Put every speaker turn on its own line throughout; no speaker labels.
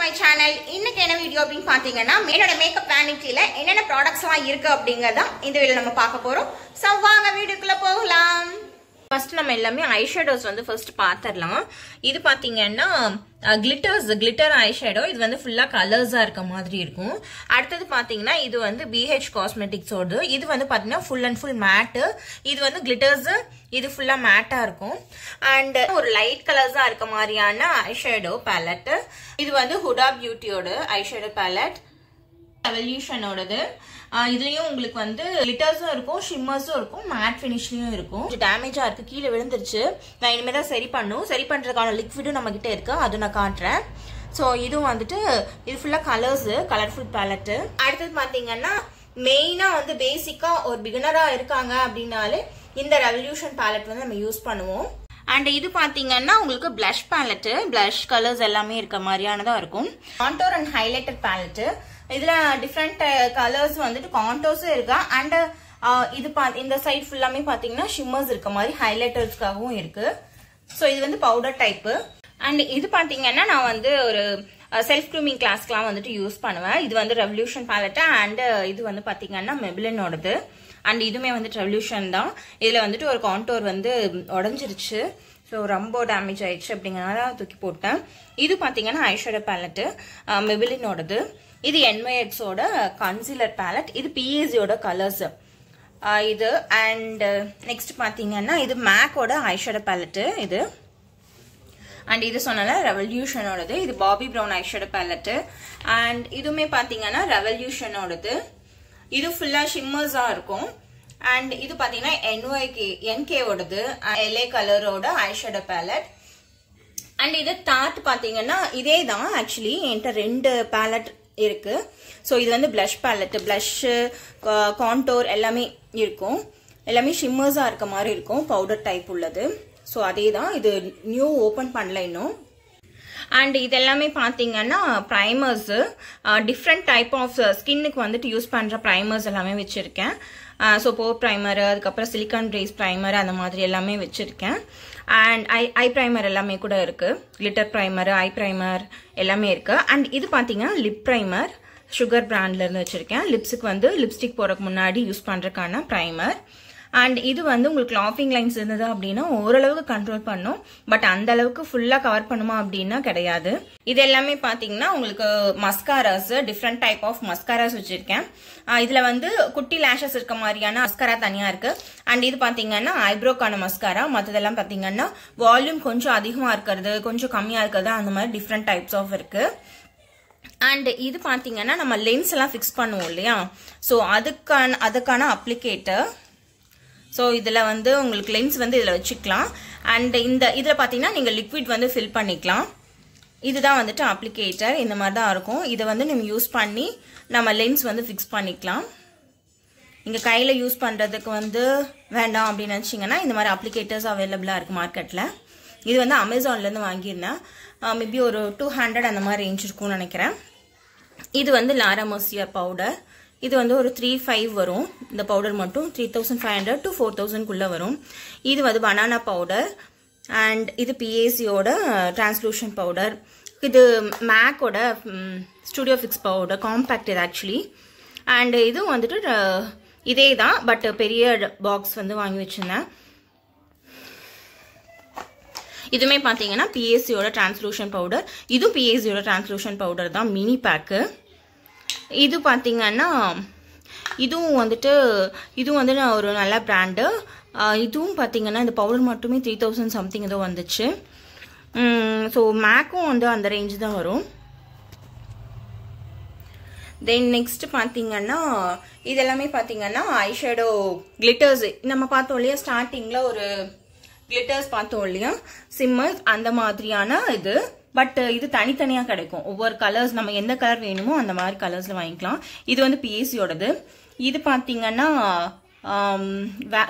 my channel. இன்னைக்கு என்ன video அப்படினு பாத்தீங்கன்னா என்னோட மேக்கப் வேனிட்டில என்னென்ன ப்ராடக்ட்ஸ்லாம் இருக்கு அப்படிங்கறத இந்த வீடியோல நம்ம பார்க்க போறோம். சோ வாங்க வீடியோக்குள்ள போகலாம். ஃபர்ஸ்ட் நம்ம எல்லாமே ஐ ஷேடோஸ் வந்து ஃபர்ஸ்ட் பாத்துறலாம். இது பாத்தீங்கன்னா கிளிட்டர் ஐ ஷேடோ. இது வந்து ஃபுல்லா கலர்ஸா இருக்க மாதிரி இருக்கும். அடுத்து பாத்தீங்கன்னா இது வந்து BH Cosmetics ஓட. இது வந்து பாத்தீங்கன்னா ஃபுல் அண்ட் ஃபுல் மேட். இது வந்து கிளிட்டர்ஸ், இது ஃபுல்லா மேட்டா இருக்கும். அண்ட் ஒரு லைட் கலர்ஸா இருக்க மாதிரியான ஐ ஷேடோ பேலட். இது வந்து Huda Beauty ஓட ஐ ஷேடோ பேலட். Revolution ஓடது. இதுலயும் உங்களுக்கு வந்து கிளிட்டர்ஸும் இருக்கும், ஷிம்மர்ஸும் இருக்கும், மேட் ஃபினிஷ்லயும் இருக்கும். டேமேஜா இருக்கு, கீழே விழுந்துருச்சு. நான் இனிமே தான் சரி பண்ணும். சரி பண்றதுக்கான லிக்விடும் நம்ம கிட்ட இருக்கு, அது நான் காட்டுறேன். ஸோ இதுவும் வந்துட்டு இது ஃபுல்லா கலர்ஸ், கலர்ஃபுல் பேலட். அடுத்தது பாத்தீங்கன்னா மெயினா வந்து பேசிக்கா ஒரு பிகினரா இருக்காங்க அப்படின்னாலே இந்த ரெவல்யூஷன் பேலட் வந்து நம்ம யூஸ் பண்ணுவோம். அண்ட் இது பாத்தீங்கன்னா உங்களுக்கு பிளஷ் பேலட், பிளஷ் கலர்ஸ் எல்லாமே இருக்க மாதிரியானதா இருக்கும். Contour and highlighter palette. இதுல டிஃப்ரெண்ட் கலர்ஸ் வந்துட்டு கான்டோர்ஸும் இருக்கா. அண்ட் இது இந்த சைட் ஃபுல்லாமே பாத்தீங்கன்னா ஷிம்மர்ஸ் இருக்க மாதிரி ஹைலைட்டர்ஸ்க்காகவும் இருக்கு. ஸோ இது வந்து பவுடர் டைப். அண்ட் இது பாத்தீங்கன்னா நான் வந்து ஒரு செல்ஃப் க்ளூமிங் கிளாஸ்க்குலாம் வந்துட்டு யூஸ் பண்ணுவேன். இது வந்து ரெவல்யூஷன் பேலட். அண்ட் இது வந்து பாத்தீங்கன்னா மெபிலினோடது. அண்ட் இதுவுமே வந்துட்டு ரெவல்யூஷன் தான். இதுல வந்துட்டு ஒரு கான்டோர் வந்து உடஞ்சிருச்சு. ஸோ ரொம்ப டேமேஜ் ஆயிடுச்சு அப்படிங்கறதுனால தூக்கி போட்டேன். இது பாத்தீங்கன்னா ஐஷேடோ பேலட், மெபிலினோடது. இது NYX ஓட கன்சீலர் பேலட். இது PACயோட கலர்ஸ் இது. அண்ட் நெக்ஸ்ட் பாத்தீங்கன்னா இது மேக்கோட ஐஷேடோ பேலட் இது. அண்ட் இது சொன்னால ரெவல்யூஷனோடது. இது Bobby brown eyeshadow palette. And இதுவுமே பாத்தீங்கன்னா ரெவல்யூஷனோடது. இது ஃபுல்லா ஷிம்மர்ஸா இருக்கும். அண்ட் இது பாத்தீங்கன்னா NK ஓடது, LA கலரோட ஐஷேடோ பேலட். அண்ட் இது தாட் பாத்தீங்கன்னா இதே தான். ஆக்சுவலி என்கிட்ட 2 பேலட் இருக்கு. ஸோ இது வந்து பிளஷ் பேலட், பிளஷ் கான்டோர் எல்லாமே இருக்கும். எல்லாமே ஷிம்மர்ஸா இருக்க மாதிரி இருக்கும், பவுடர் டைப் உள்ளது. ஸோ அதே தான். இது நியூ ஓபன் பண்ணல இன்னும். அண்ட் இது எல்லாமே பாத்தீங்கன்னா பிரைமர்ஸ், டிஃப்ரெண்ட் டைப் ஆஃப் ஸ்கின்னுக்கு வந்துட்டு யூஸ் பண்ற பிரைமர்ஸ் எல்லாமே வச்சிருக்கேன். ஸோ போர் பிரைமர், அதுக்கப்புறம் சிலிக்கான் பிரேஸ் பிரைமர், அந்த மாதிரி எல்லாமே வச்சிருக்கேன். அண்ட் ஐ பிரைமர் எல்லாமே கூட இருக்கு. கிளிட்டர் பிரைமர், ஐ பிரைமர் எல்லாமே இருக்கு. அண்ட் இது பாத்தீங்கன்னா லிப் பிரைமர், சுகர் பிராண்ட்ல இருந்து வச்சிருக்கேன். லிப்ஸுக்கு வந்து லிப்ஸ்டிக் போறதுக்கு முன்னாடி யூஸ் பண்றதுக்கான பிரைமர். அண்ட் இது வந்து உங்களுக்கு லாஃபிங் லைன்ஸ் இருந்தது அப்படின்னா ஓரளவுக்கு கண்ட்ரோல் பண்ணும். பட் அந்த அளவுக்கு ஃபுல்லா கவர் பண்ணுமா அப்படின்னா கிடையாது. இது எல்லாமே பாத்தீங்கன்னா உங்களுக்கு mascaras, different type of mascaras வச்சிருக்கேன். இதுல வந்து குட்டி லேஷஸ் இருக்க மாதிரியான மஸ்காரா தனியா இருக்கு. அண்ட் இது பாத்தீங்கன்னா ஐப்ரோக்கான மஸ்காரா. மத்ததெல்லாம் பாத்தீங்கன்னா வால்யூம் கொஞ்சம் அதிகமா இருக்கிறது, கொஞ்சம் கம்மியா இருக்கிறது, அந்த மாதிரி டிஃப்ரெண்ட் டைப்ஸ் ஆஃப் இருக்கு. அண்ட் இது பாத்தீங்கன்னா நம்ம லென்ஸ் எல்லாம் பிக்ஸ் பண்ணுவோம் இல்லையா, ஸோ அதுக்கான அப்ளிகேட்டர். ஸோ இதுல வந்து உங்களுக்கு லென்ஸ் வந்து இதுல வச்சுக்கலாம். அண்ட் இதுல பாத்தீங்கன்னா நீங்க லிக்விட் வந்து ஃபில் பண்ணிக்கலாம். இதுதான் வந்துட்டு அப்ளிகேட்டர். இந்த மாதிரி தான் இருக்கும். இதை வந்து நம்ம யூஸ் பண்ணி நம்ம லென்ஸ் வந்து ஃபிக்ஸ் பண்ணிக்கலாம். நீங்க கையில யூஸ் பண்றதுக்கு வந்து வேண்டாம் அப்படின்னு நினைச்சீங்கன்னா இந்த மாதிரி அப்ளிகேட்டர்ஸ் அவைலபிளா இருக்கு மார்க்கெட்ல. இது வந்து அமேசான்ல இருந்து வாங்கியிருந்தேன். மேபி ஒரு 200 அந்த மாதிரி ரேஞ்ச் இருக்கும்னு நினைக்கிறேன். இது வந்து லாரா மர்சியர் பவுடர். இது வந்து ஒரு 3,500 வரும். இந்த பவுடர் மட்டும் 3,500 to 4,000 வரும். இது வந்து பனானா பவுடர். அண்ட் இது PACயோட டிரான்ஸ்லூஷன் பவுடர். இது மேக்கோட ஸ்டுடியோ ஃபிக்ஸ் பவுடர், காம்பாக்ட் இது ஆக்சுவலி. அண்ட் இது வந்துட்டு இதே தான், பட் பெரிய பாக்ஸ் வந்து வாங்கி வச்சிருந்தேன். இதுமே பாத்தீங்கன்னா PACயோட டிரான்ஸ்லூஷன் பவுடர். இதுவும் PACயோட டிரான்ஸ்லூஷன் பவுடர் தான், மினி பேக்கு. இது பாத்தீங்கன்னா இதுவும் வந்துட்டு ஒரு நல்ல பிராண்டு. இதுவும் பாத்தீங்கன்னா இந்த பவுடர் மட்டுமே 3,000 சம்திங் ஏதோ வந்துச்சு. ஸோ மேக்கும் வந்து அந்த ரேஞ்ச் தான் வரும். தென் நெக்ஸ்ட் பாத்தீங்கன்னா இதெல்லாமே பாத்தீங்கன்னா ஐஷேடோ கிளிட்டர்ஸ். நம்ம பார்த்தோம் இல்லையா ஸ்டார்டிங்ல ஒரு கிளிட்டர்ஸ் பார்த்தோம் இல்லையா, சிம்மர்ஸ், அந்த மாதிரியான இது. பட் இது தனித்தனியா கிடைக்கும். ஒவ்வொரு கலர்ஸ் நம்ம எந்த கலர் வேணுமோ அந்த மாதிரி கலர்ஸ்ல வாங்கிக்கலாம். இது வந்து PACயோடது. இது பாத்தீங்கன்னா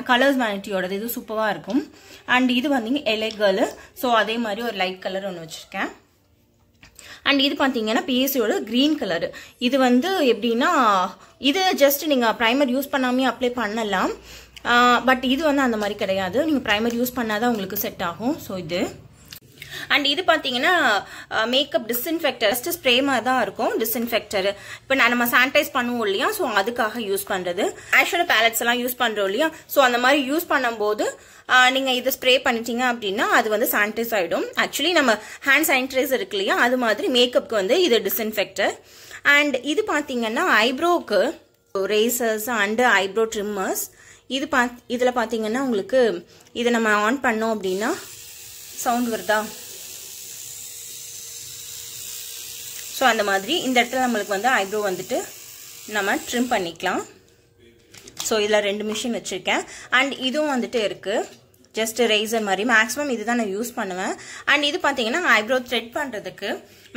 கலர்ஸ் வேனிட்டியோடது. இது சூப்பரா இருக்கும். அண்ட் இது வந்து LA கேர்ள். ஸோ அதே மாதிரி ஒரு லைட் கலர் ஒன்று வச்சிருக்கேன். அண்ட் இது பாத்தீங்கன்னா PACயோட கிரீன் கலர். இது வந்து எப்படின்னா இது ஜஸ்ட் நீங்க பிரைமர் யூஸ் பண்ணாமே அப்ளை பண்ணலாம். பட் இது வந்து அந்த மாதிரி கிடையாது. நீங்க பிரைமர் யூஸ் பண்ணாதான் உங்களுக்கு செட் ஆகும். ஸோ இது அண்ட் இது பார்த்தீங்கன்னா மேக்கப் டிஸ்இன்ஃபெக்டர் ஸ்ப்ரே மாதிரி தான் இருக்கும். டிஸ்இன்ஃபெக்டர் இப்போ நம்ம சானிடைஸ் பண்ணுவோம் இல்லையா, ஸோ அதுக்காக யூஸ் பண்ணுறது. ஐஷேடோ பேலட்ஸ் எல்லாம் யூஸ் பண்ணுறோம் இல்லையா, ஸோ அந்த மாதிரி யூஸ் பண்ணும்போது நீங்கள் இதை ஸ்ப்ரே பண்ணிட்டீங்க அப்படின்னா அது வந்து சானிடைஸ் ஆகிடும். ஆக்சுவலி நம்ம ஹேண்ட் சானிடைசர் இருக்கு இல்லையா, அது மாதிரி மேக்கப்புக்கு வந்து இது டிஸ்இன்ஃபெக்டர். அண்ட் இது பார்த்தீங்கன்னா ஐப்ரோக்கு ரேசர்ஸ் அண்ட் ஐப்ரோ ட்ரிம்மர்ஸ். இதில் பார்த்தீங்கன்னா உங்களுக்கு இதை நம்ம ஆன் பண்ணோம் அப்படின்னா சவுண்ட் வருதா, ஸோ அந்த மாதிரி இந்த இடத்துல நம்மளுக்கு வந்து ஐப்ரோ வந்துட்டு நம்ம ட்ரிம் பண்ணிக்கலாம். ஸோ இதில் 2 மிஷின் வச்சுருக்கேன். அண்ட் இதுவும் வந்துட்டு இருக்குது, ஜஸ்ட் ரேசர் மாதிரி. மேக்ஸிமம் இதுதான் நான் யூஸ் பண்ணுவேன். அண்ட் இது பார்த்தீங்கன்னா ஐப்ரோ த்ரெட் பண்ணுறதுக்கு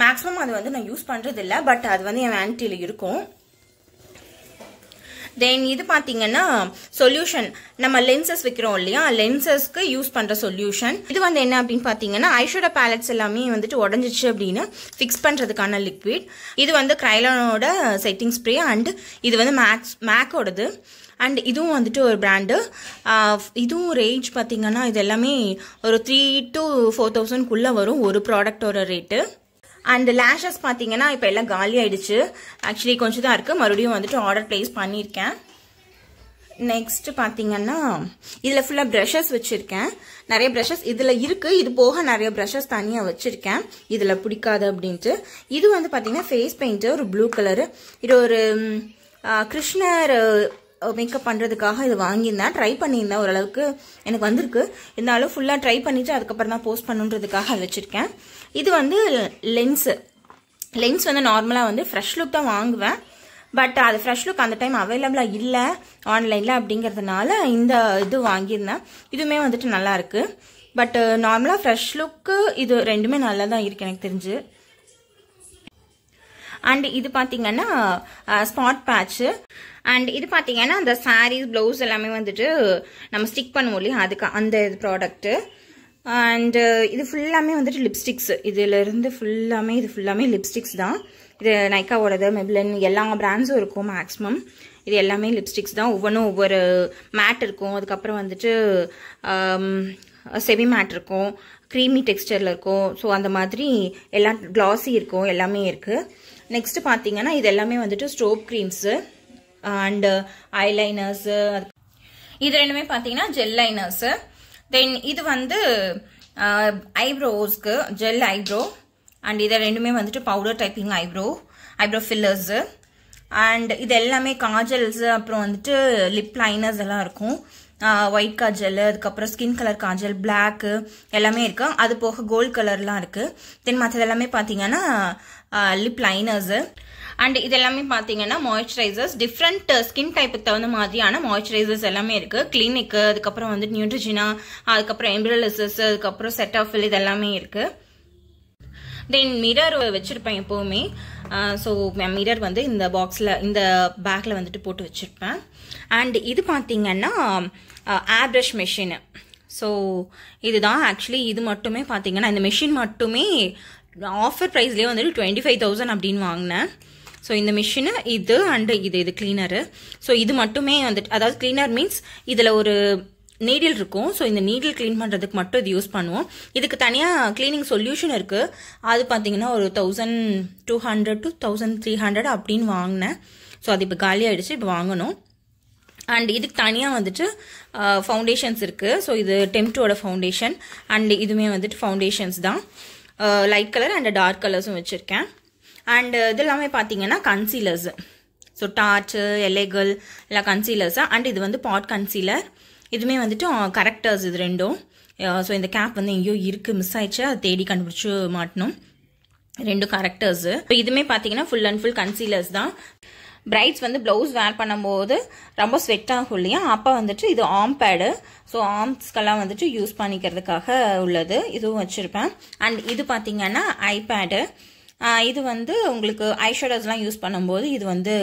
மேக்ஸிமம் அது வந்து நான் யூஸ் பண்ணுறது இல்லை, பட் அது வந்து என் வேனிட்டியில் இருக்கும். தென் இது பார்த்தீங்கன்னா சொல்யூஷன், நம்ம லென்சஸ் வைக்கிறோம் இல்லையா, லென்சஸ்க்கு யூஸ் பண்ணுற சொல்யூஷன். இது வந்து என்ன அப்படின்னு பார்த்தீங்கன்னா ஐஷேடோ பேலட்ஸ் எல்லாமே வந்துட்டு உடஞ்சிச்சு அப்படின்னு ஃபிக்ஸ் பண்ணுறதுக்கான லிக்விட். இது வந்து கிரைலானோட செட்டிங் ஸ்ப்ரே. அண்ட் இது வந்து மேக்கோடது. அண்ட் இதுவும் வந்துட்டு ஒரு பிராண்டு. இதுவும் ரேஞ்ச் பார்த்தீங்கன்னா இது எல்லாமே ஒரு 3,000 to 4,000 வரும் ஒரு ப்ராடக்டோட ரேட்டு. அண்ட் லேஷஸ் பார்த்தீங்கன்னா இப்போ எல்லாம் காலி ஆயிடுச்சு. ஆக்சுவலி கொஞ்சம் தான் இருக்குது, மறுபடியும் வந்துட்டு ஆர்டர் பிளேஸ் பண்ணியிருக்கேன். நெக்ஸ்ட் பார்த்தீங்கன்னா இதில் ஃபுல்லாக ப்ரஷஸ் வச்சுருக்கேன். நிறைய ப்ரஷஸ் இதில் இருக்குது. இது போக நிறைய ப்ரஷஸ் தனியாக வச்சுருக்கேன், இதில் பிடிக்காது அப்படின்ட்டு. இது வந்து பார்த்தீங்கன்னா ஃபேஸ் பெயிண்ட்டு, ஒரு ப்ளூ கலரு. இது ஒரு கிருஷ்ணர் மேக்கப் பண்ணுறதுக்காக இது வாங்கியிருந்தேன். ட்ரை பண்ணியிருந்தேன், ஓரளவுக்கு எனக்கு வந்திருக்கு. இருந்தாலும் ஃபுல்லாக ட்ரை பண்ணிவிட்டு அதுக்கப்புறம் தான் போஸ்ட் பண்ணுன்றதுக்காக அது வச்சுருக்கேன். இது வந்து லென்ஸ் வந்து நார்மலாக வந்து ஃப்ரெஷ் லுக் தான் வாங்குவேன், பட் அது ஃப்ரெஷ் லுக் அந்த டைம் அவைலபிளாக இல்லை ஆன்லைனில் அப்படிங்கிறதுனால இந்த இது வாங்கியிருந்தேன். இதுவுமே வந்துட்டு நல்லா இருக்கு. பட் நார்மலாக ஃப்ரெஷ் லுக்கு இது ரெண்டுமே நல்லா தான் இருக்கு எனக்கு தெரிஞ்சு. அண்ட் இது பார்த்தீங்கன்னா ஸ்பாட் பேட்ச். அண்ட் இது பார்த்தீங்கன்னா அந்த சாரீஸ் பிளவுஸ் எல்லாமே வந்துட்டு நம்ம ஸ்டிக் பண்ணுவோம் இல்லையா, அதுக்கு அந்த இது ப்ராடக்ட்டு. அண்ட் இது ஃபுல்லாமே வந்துட்டு லிப்ஸ்டிக்ஸ். இதிலிருந்து இது ஃபுல்லாமே லிப்ஸ்டிக்ஸ் தான். இது நைக்காவோடது, மெப்லின் எல்லா பிராண்ட்ஸும் இருக்கும் மேக்ஸிமம். இது எல்லாமே லிப்ஸ்டிக்ஸ் தான். ஒவ்வொன்றும் ஒவ்வொரு மேட் இருக்கும். அதுக்கப்புறம் வந்துட்டு செமி மேட் இருக்கும், க்ரீமி டெக்ஸ்டரில் இருக்கும். ஸோ அந்த மாதிரி எல்லாம் க்ளாஸி இருக்கும், எல்லாமே இருக்குது. நெக்ஸ்ட் பார்த்தீங்கன்னா இது எல்லாமே வந்துட்டு ஸ்ட்ரோப் க்ரீம்ஸு அண்ட் ஐலைனர்ஸு. இது ரெண்டுமே பார்த்தீங்கன்னா ஜெல் லைனர்ஸு. தென் இது வந்து ஐப்ரோஸ்க்கு ஜெல் ஐப்ரோ. அண்ட் இது ரெண்டுமே வந்துட்டு பவுடர் டைப்பிங் ஐப்ரோ ஃபில்லர்ஸு. அண்ட் இது எல்லாமே காஜல்ஸு, அப்புறம் வந்துட்டு லிப் லைனர்ஸ் எல்லாம் இருக்கும். ஒயிட் காஜல், அதுக்கப்புறம் ஸ்கின் கலர் காஜல், பிளாக்கு எல்லாமே இருக்கு. அது போக கோல்ட் கலர்லாம் இருக்கு. தென் மற்றது எல்லாமே பார்த்தீங்கன்னா லிப் லைனர்ஸு. அண்ட் இது எல்லாமே பார்த்தீங்கன்னா மாய்ஸ்சரைசர்ஸ். டிஃப்ரெண்ட் ஸ்கின் டைப்புக்கு தகுந்த மாதிரியான மாய்ஸ்சரைசர்ஸ் எல்லாமே இருக்கு. கிளினிக்கு, அதுக்கப்புறம் வந்து நியூட்ரிஜினா, அதுக்கப்புறம் எம்பிரலிசஸ், அதுக்கப்புறம் செட்டாஃபில், இது எல்லாமே இருக்கு. தென் மிரர் வச்சிருப்பேன் எப்பவுமே. ஸோ மிரர் வந்து இந்த பாக்ஸில், இந்த பேக்கில் வந்துட்டு போட்டு வச்சிருப்பேன். அண்ட் இது பார்த்தீங்கன்னா ஏர் ப்ரஷ் மெஷின். ஸோ இதுதான் ஆக்சுவலி. இது மட்டுமே பார்த்தீங்கன்னா இந்த மெஷின் மட்டுமே ஆஃபர் ப்ரைஸ்லேயே வந்துட்டு 25,000 அப்படின்னு வாங்கினேன். ஸோ இந்த மிஷினு இது அண்ட் இது கிளீனரு. ஸோ இது மட்டுமே வந்துட்டு, அதாவது கிளீனர் மீன்ஸ் இதில் ஒரு நீடில் இருக்கும். ஸோ இந்த நீடில் க்ளீன் பண்ணுறதுக்கு மட்டும் இது யூஸ் பண்ணுவோம். இதுக்கு தனியாக க்ளீனிங் சொல்யூஷன் இருக்குது. அது பார்த்தீங்கன்னா ஒரு 1,200 to 1,300 அப்படின்னு வாங்கினேன். ஸோ அது இப்போ காலி ஆகிடுச்சு, இப்போ வாங்கணும். அண்ட் இதுக்கு தனியாக வந்துட்டு ஃபவுண்டேஷன்ஸ் இருக்குது. ஸோ இது டெம்டோட ஃபவுண்டேஷன். அண்ட் இதுவுமே வந்துட்டு ஃபவுண்டேஷன்ஸ் தான். லைட் கலர் அண்ட் டார்க் கலர்ஸும் வச்சுருக்கேன். அண்ட் இது எல்லாமே பார்த்தீங்கன்னா கன்சீலர்ஸ். ஸோ டார்ச்சு, எலேகல் எல்லாம் கன்சீலர்ஸா. அண்ட் இது வந்து பாட் கன்சீலர். இதுவுமே வந்துட்டு கரெக்டர்ஸ் இது ரெண்டும். ஸோ இந்த கேப் வந்து எங்கேயோ இருக்குது, மிஸ் ஆயிடுச்சு, அதை தேடி கண்டுபிடிச்சு மாட்டணும். ரெண்டும் கரெக்டர்ஸு. இதுவுமே பார்த்தீங்கன்னா ஃபுல் அண்ட் ஃபுல் கன்சீலர்ஸ் தான். பிரைட்ஸ் வந்து ப்ளவுஸ் வேர் பண்ணும்போது ரொம்ப ஸ்வெட் ஆகும் இல்லையா, அப்போ வந்துட்டு இது ஆர்ம் பேடு. ஸோ ஆர்ம்ஸ்க்கெல்லாம் வந்துட்டு யூஸ் பண்ணிக்கிறதுக்காக உள்ளது. இதுவும் வச்சுருப்பேன். அண்ட் இது பார்த்தீங்கன்னா ஐபேடு. இது வந்து உங்களுக்கு ஐஷேடோஸ்லாம் யூஸ் பண்ணும்போது இது வந்து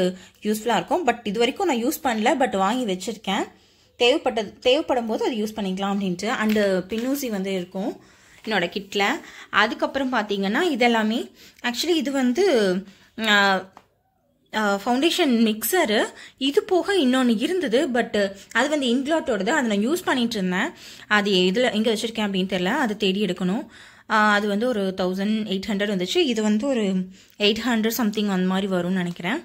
யூஸ்ஃபுல்லாக இருக்கும். பட் இது வரைக்கும் நான் யூஸ் பண்ணல, பட் வாங்கி வச்சுருக்கேன். தேவைப்படும் போது அது யூஸ் பண்ணிக்கலாம் அப்படின்ட்டு. அண்டு பின்னூசி வந்து இருக்கும் என்னோட கிட்டில். அதுக்கப்புறம் பார்த்தீங்கன்னா இதெல்லாமே ஆக்சுவலி இது வந்து ஃபவுண்டேஷன் மிக்சரு. இது போக இன்னொன்று இருந்தது, பட் அது வந்து இன்க்ளாட்டோடது. அதை நான் யூஸ் பண்ணிட்டு இருந்தேன். அது எதில் எங்கே வச்சுருக்கேன் அப்படின்னு தெரியல, அதை தேடி எடுக்கணும். அது வந்து ஒரு 1800 வந்துச்சு. இது வந்து ஒரு 800 சம்திங் அந்த மாதிரி வரும்னு நினைக்கிறேன்.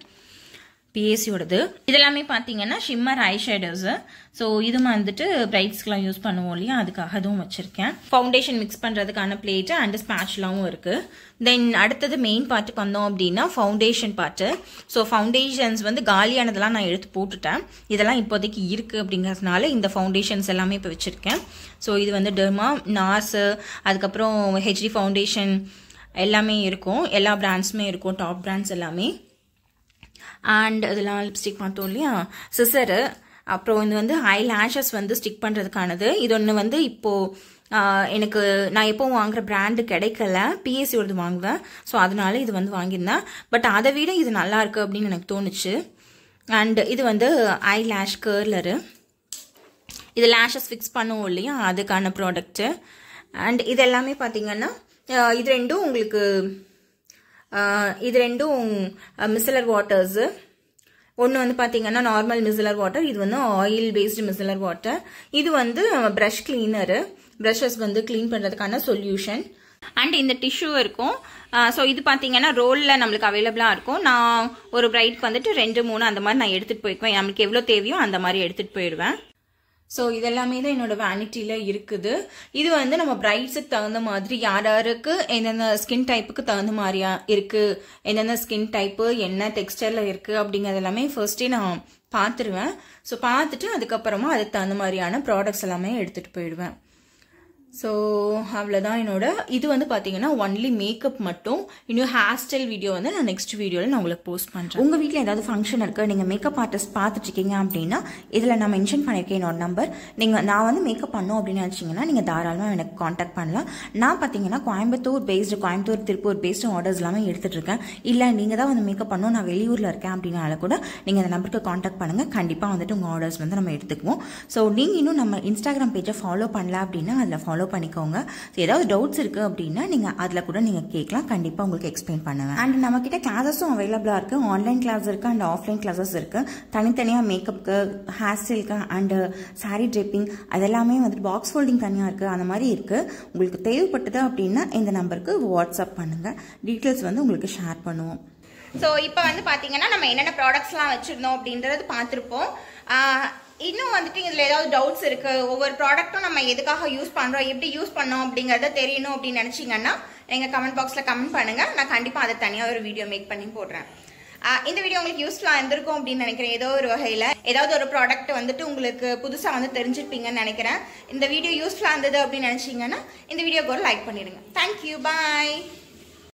பிஎஸ்சியோடது. இதெல்லாமே பார்த்தீங்கன்னா ஷிம்மர் ஐ ஷேடோஸு. ஸோ இது வந்துட்டு பிரைட்ஸ்க்குலாம் யூஸ் பண்ணுவோம் இல்லையா, அதுக்காக அதுவும் வச்சுருக்கேன். ஃபவுண்டேஷன் மிக்ஸ் பண்ணுறதுக்கான பிளேட்டு அண்ட் ஸ்பேட்ச்லாவும் இருக்குது. தென் அடுத்தது மெயின் பார்ட்டுக்கு வந்தோம் அப்படின்னா ஃபவுண்டேஷன் பார்ட்டு. ஸோ ஃபவுண்டேஷன்ஸ் வந்து காலியானதெல்லாம் நான் எடுத்து போட்டுட்டேன். இதெல்லாம் இப்போதைக்கு இருக்குது அப்படிங்கிறதுனால இந்த ஃபவுண்டேஷன்ஸ் எல்லாமே இப்போ வச்சுருக்கேன். ஸோ இது வந்து டெர்மா, நார்ஸு, அதுக்கப்புறம் ஹெச்டி ஃபவுண்டேஷன் எல்லாமே இருக்கும். எல்லா பிராண்ட்ஸுமே இருக்கும், டாப் பிராண்ட்ஸ் எல்லாமே. அண்ட் இதெல்லாம் லிப்ஸ்டிக் பார்த்தோம் இல்லையா, சிசரு. அப்புறம் இது வந்து ஐ லேஷஸ் வந்து ஸ்டிக் பண்ணுறதுக்கானது. இது ஒன்று வந்து இப்போது எனக்கு நான் எப்போவும் வாங்குற பிராண்டு கிடைக்கல, பிஎஸ்சியோடது வாங்குவேன். ஸோ அதனால இது வந்து வாங்கியிருந்தேன். பட் அதை விட இது நல்லா இருக்கு அப்படின்னு எனக்கு தோணுச்சு. அண்ட் இது வந்து ஐ லேஷ் கர்லரு. இது லேஷஸ் ஃபிக்ஸ் பண்ணுவோம் இல்லையா, அதுக்கான ப்ராடக்ட்டு. அண்ட் இது எல்லாமே பார்த்தீங்கன்னா இது ரெண்டும் உங்களுக்கு மிசலர் வாட்டர்ஸு. ஒன்று வந்து பார்த்தீங்கன்னா நார்மல் மிசலர் வாட்டர், இது வந்து ஆயில் பேஸ்டு மிசலர் வாட்டர். இது வந்து ப்ரஷ் கிளீனரு, ப்ரஷஸ் வந்து கிளீன் பண்ணுறதுக்கான சொல்யூஷன். அண்ட் இந்த டிஷ்யூ இருக்கும். ஸோ இது பார்த்தீங்கன்னா ரோலில் நம்மளுக்கு அவைலபிளாக இருக்கும். நான் ஒரு பிரைட்க்கு வந்துட்டு 2-3 அந்த மாதிரி நான் எடுத்துகிட்டு போய்க்குவேன். நம்மளுக்கு எவ்வளோ தேவையோ அந்த மாதிரி எடுத்துகிட்டு போயிடுவேன். ஸோ இதெல்லாமே தான் என்னோட வேனிட்டியில் இருக்குது. இது வந்து நம்ம பிரைட்ஸுக்கு தகுந்த மாதிரி யார் யாருக்கு எந்தெந்த ஸ்கின் டைப்புக்கு தகுந்த மாதிரியா இருக்குது, எந்தெந்த ஸ்கின் டைப்பு என்ன டெக்ஸ்டரில் இருக்குது அப்படிங்கிறது எல்லாமே ஃபர்ஸ்டே நான் பார்த்துருவேன். ஸோ பார்த்துட்டு அதுக்கப்புறமா அதுக்கு தகுந்த மாதிரியான ப்ராடக்ட்ஸ் எல்லாமே எடுத்துகிட்டு போயிடுவேன். ஸோ அவ்வளோதான் என்னோட. இது வந்து பார்த்தீங்கன்னா ஒன்லி மேக்கப் மட்டும். இன்னும் ஹேர் ஸ்டைல் வீடியோ வந்து நான் நெக்ஸ்ட் வீடியோவில் நான் உங்களுக்கு போஸ்ட் பண்ணுறேன். உங்கள் வீட்டில் ஏதாவது ஃபங்க்ஷன் இருக்குது, நீங்கள் மேக்கப் ஆர்டிஸ்ட் பார்த்துட்ருக்கீங்க அப்படின்னா இதில் நான் மென்ஷன் பண்ணியிருக்கேன் என்னோட நம்பர். நான் வந்து மேக்கப் பண்ணோம் அப்படின்னு நினச்சிங்கன்னா நீங்கள் தாராளமாக எனக்கு காண்டாக்ட் பண்ணலாம். நான் பார்த்தீங்கன்னா கோயம்புத்தூர் திருப்பூர் பேஸ்டு ஆர்டர்ஸ் எல்லாமே எடுத்துகிட்டு இருக்கேன். இல்லை நீங்கள் தான் வந்து மேக்கப் பண்ணோம், நான் வெளியூரில் இருக்கேன் அப்படின்னால கூட நீங்கள் அந்த நம்பருக்கு காண்டாக்ட் பண்ணுங்கள். கண்டிப்பாக வந்துட்டு உங்கள் ஆர்டர்ஸ் வந்து நம்ம எடுத்துக்குவோம். ஸோ நீங்கள் இன்னும் நம்ம இன்ஸ்டாகிராம் பேஜை ஃபாலோ பண்ணல அப்படின்னா அதில் ஃபாலோ பண்ணிக்கோங்க. ஏதாவது டவுட்ஸ் இருக்கு அப்படின்னா நீங்க அதுல கூட நீங்க கேட்கலாம். கண்டிப்பா உங்களுக்கு எக்ஸ்பிளைன் பண்ணுவேன். அண்ட் நம்ம கிட்ட கிளாஸஸும் அவைலபிளா இருக்கு. ஆன்லைன் கிளாஸ் இருக்கு அண்ட் ஆஃப்லைன் கிளாஸஸ் இருக்கு. தனித்தனியா மேக்கப்க்கு, ஹேர் ஸ்டைலுக்கு அண்ட் சாரி ட்ரிப்பிங் அதெல்லாமே வந்துட்டு பாக்ஸ் ஃபோல்டிங் தனியா இருக்கு. அந்த மாதிரி இருக்கு. உங்களுக்கு தேவைப்பட்டது அப்படின்னா இந்த நம்பருக்கு வாட்ஸ்அப் பண்ணுங்க. டீட்டெயில்ஸ் வந்து உங்களுக்கு ஷேர் பண்ணுவோம். ஸோ இப்போ வந்து பார்த்தீங்கன்னா நம்ம என்னென்ன ப்ராடக்ட்ஸ்லாம் வச்சுருந்தோம் அப்படின்றது பார்த்துருப்போம். இன்னும் வந்துட்டு இதில் ஏதாவது டவுட்ஸ் இருக்குது, ஒவ்வொரு ப்ராடக்ட்டும் நம்ம எதுக்காக யூஸ் பண்ணுறோம், எப்படி யூஸ் பண்ணோம் அப்படிங்கிறத தெரியணும் அப்படின்னு நினச்சிங்கன்னா எங்கள் கமெண்ட் பாக்ஸில் கமெண்ட் பண்ணுங்கள். நான் கண்டிப்பாக அதை தனியாக ஒரு வீடியோ மேக் பண்ணி போடுறேன். இந்த வீடியோ உங்களுக்கு யூஸ்ஃபுல்லாக இருந்திருக்கும் அப்படின்னு நினைக்கிறேன். ஏதோ ஒரு வகையில் ஏதாவது ஒரு ப்ராடக்ட் வந்துட்டு உங்களுக்கு புதுசாக வந்து தெரிஞ்சிருப்பீங்கன்னு நினைக்கிறேன். இந்த வீடியோ யூஸ்ஃபுல்லாக இருந்தது அப்படின்னு நினச்சிங்கன்னா இந்த வீடியோக்கு ஒரு லைக் பண்ணிடுங்க. தேங்க்யூ, பாய்.